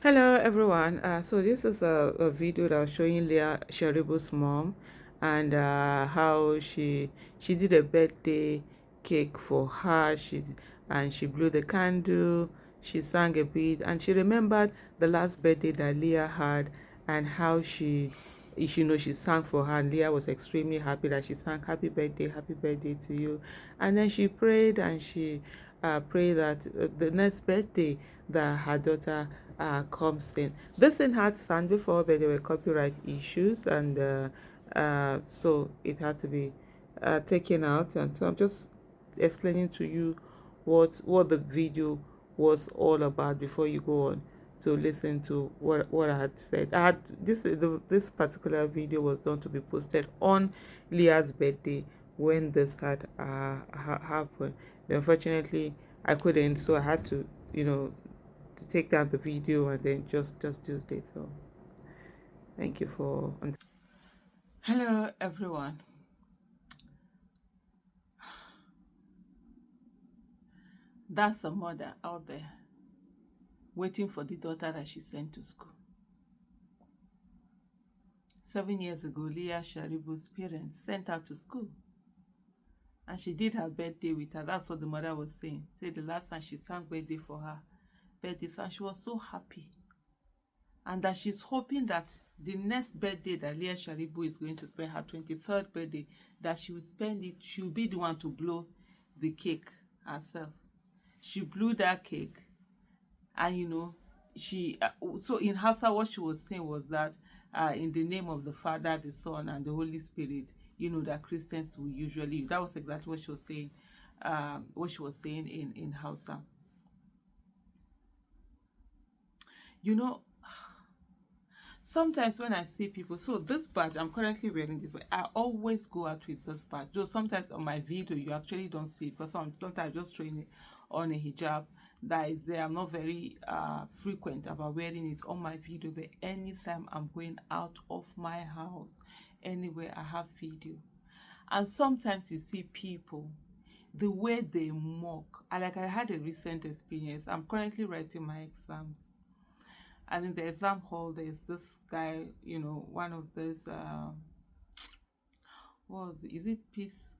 Hello everyone. So this is a video that was showing Leah Sharibu's mom and how she did a birthday cake for her. She blew the candle. She sang a bit and she remembered the last birthday that Leah had and how she sang for her. And Leah was extremely happy that she sang happy birthday to you. And then she prayed and she prayed that the next birthday that her daughter comes in. This thing had sung before, but there were copyright issues, and so it had to be taken out. And so I'm just explaining to you what the video was all about before you go on to listen to what I had said. This particular video was done to be posted on Leah's birthday when this had happened. But unfortunately, I couldn't, so I had to, to take down the video and then just use it. So thank you for. Hello, everyone. That's a mother out there waiting for the daughter that she sent to school. 7 years ago, Leah Sharibu's parents sent her to school. And she did her birthday with her. That's what the mother was saying. Say the last time she sang birthday for her birthday song, she was so happy. And that she's hoping that the next birthday that Leah Sharibu is going to spend, her 23rd birthday, that she will spend it, she'll be the one to blow the cake herself. She blew that cake, and so in Hausa, what she was saying was that in the name of the Father, the Son, and the Holy Spirit, that Christians will usually, that was exactly what she was saying, in Hausa. Sometimes when I see people, so this badge, I'm currently wearing this, but I always go out with this badge. Though sometimes on my video, you actually don't see it because sometimes I'm just throwing it on a hijab that is there. I'm not very frequent about wearing it on my video, but anytime I'm going out of my house, anywhere I have video. And sometimes you see people, the way they mock. I had a recent experience. I'm currently writing my exams. And in the exam hall, there's this guy, one of those, is it Peace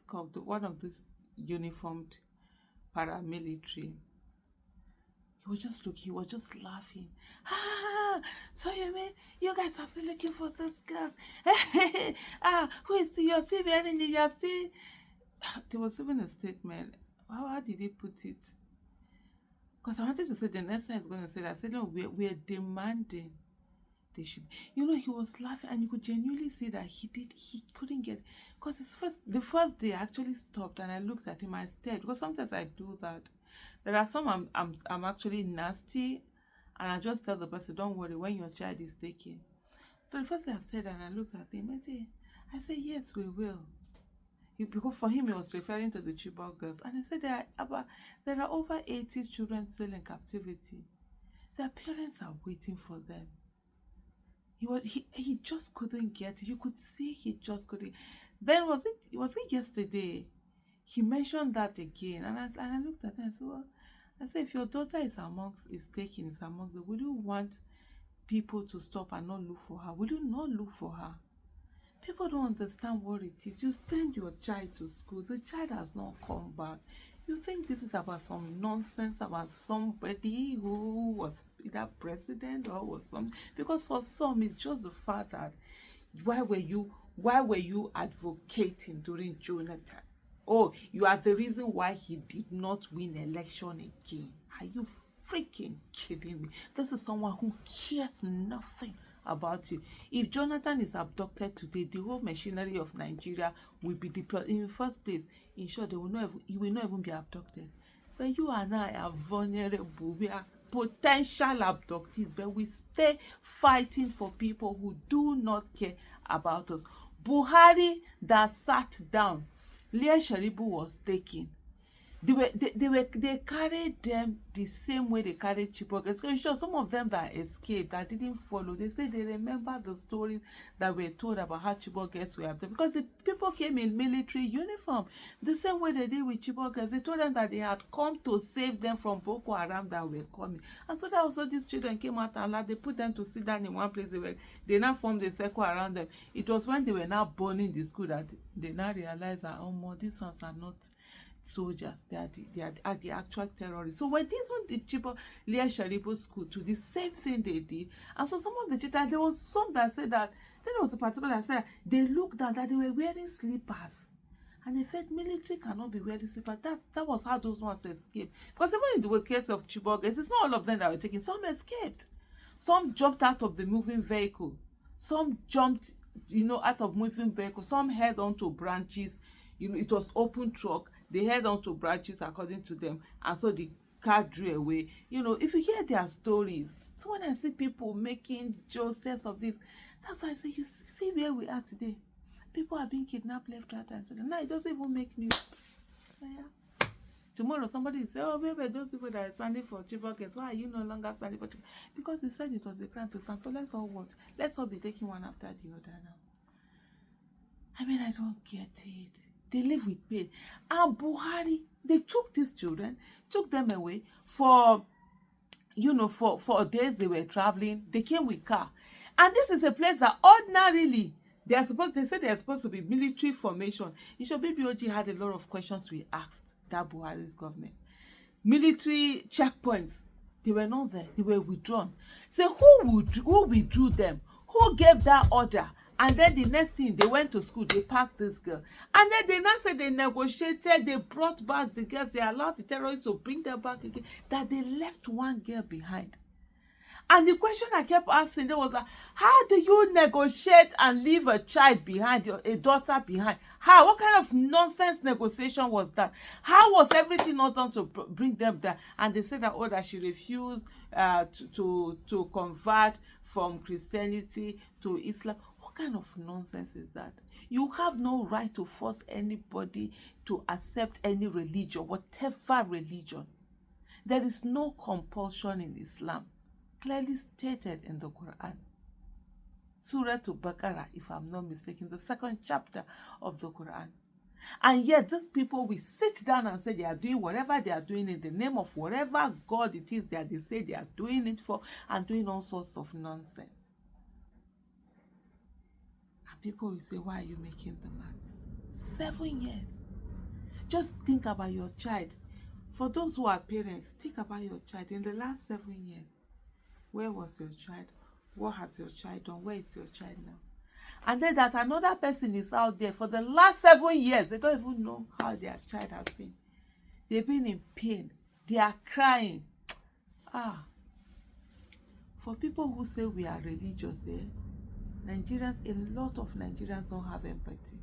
Corps, one of these uniformed paramilitary. He was just laughing. So you mean you guys are still looking for those girls? Who is still, you're still wearing it, you're still. There was even a statement. How did he put it? Because I wanted to say the next time he's going to say that. I said, no, we're demanding they should. He was laughing and you could genuinely see that he couldn't get. Because the first day I actually stopped and I looked at him, I stared. Because sometimes I do that. There are some I'm actually nasty and I just tell the person, don't worry, when your child is taken. So the first thing I said, and I looked at him, I said, yes, we will. Because for him, he was referring to the Chibok girls. And he said there are over 80 children still in captivity. Their parents are waiting for them. He just couldn't get it. You could see he just couldn't. Then was it yesterday? He mentioned that again. And I looked at him and said, well, I said, if your daughter is taken, is amongst them, will you want people to stop and not look for her? Will you not look for her? People don't understand what it is. You send your child to school, the child has not come back. You think this is about some nonsense about somebody who was either president or was something? Because for some, it's just the fact that why were you advocating during Jonathan? Oh, you are the reason why he did not win election again. Are you freaking kidding me? This is someone who cares nothing about you. If Jonathan is abducted today, the whole machinery of Nigeria will be deployed. In the first place, in short, he will not even be abducted. But you and I are vulnerable. We are potential abductees, but we stay fighting for people who do not care about us. Buhari that sat down, Leah Sharibu was taken. They carried them the same way they carried Chibok. It's sure some of them that escaped, that didn't follow, they say they remember the stories that were told about how Chibok girls were abducted, because the people came in military uniform the same way they did with Chibok girls. They told them that they had come to save them from Boko Haram that were coming, and so that also these children came out and they put them to sit down in one place. They now formed a circle around them. It was when they were now burning the school that they now realized that, oh more, these ones are not soldiers, they are the actual terrorists. So when this one, the cheaper Leah Sharibu school to the same thing they did, and so some of the children, there was some that said that, then there was a particular that said they looked down that they were wearing slippers, and they felt military cannot be wearing slippers. That was how those ones escaped. Because even in the case of Chibok, it's not all of them that were taken. Some escaped. Some jumped out of the moving vehicle. Some jumped, out of moving vehicle. Some held onto branches. It was open truck. They held onto branches according to them, and so the car drew away. If you hear their stories, so when I see people making jokes of this, that's why I say, you see where we are today. People are being kidnapped left, right, and center. Now it doesn't even make news. Yeah. Tomorrow somebody will say, oh, maybe those people that are standing for Chibok, why are you no longer standing for Chibok? Because you said it was a crime to stand. So let's all be taking one after the other now. I mean, I don't get it. They live with pain. And Buhari, they took these children, took them away for days they were traveling. They came with car. And this is a place that ordinarily, they say they are supposed to be military formation. BBOG had a lot of questions we asked that Buhari's government. Military checkpoints, they were not there. They were withdrawn. So who withdrew them? Who gave that order? And then the next thing, they went to school, they packed this girl. And then they now said they negotiated, they brought back the girls, they allowed the terrorists to bring them back again, that they left one girl behind. And the question I kept asking there was, how do you negotiate and leave a child behind, a daughter behind? How? What kind of nonsense negotiation was that? How was everything not done to bring them there? And they said that she refused to convert from Christianity to Islam. What kind of nonsense is that? You have no right to force anybody to accept any religion, whatever religion. There is no compulsion in Islam, clearly stated in the Quran. Surah to Baqarah, if I'm not mistaken, the 2nd chapter of the Quran. And yet these people will sit down and say they are doing whatever they are doing in the name of whatever God it is that they say they are doing it for, and doing all sorts of nonsense. And people will say, why are you making the maths? 7 years. Just think about your child. For those who are parents, think about your child. In the last 7 years, where was your child? What has your child done? Where is your child now? And then that another person is out there for the last 7 years. They don't even know how their child has been. They've been in pain. They are crying. For people who say we are religious, Nigerians, a lot of Nigerians don't have empathy.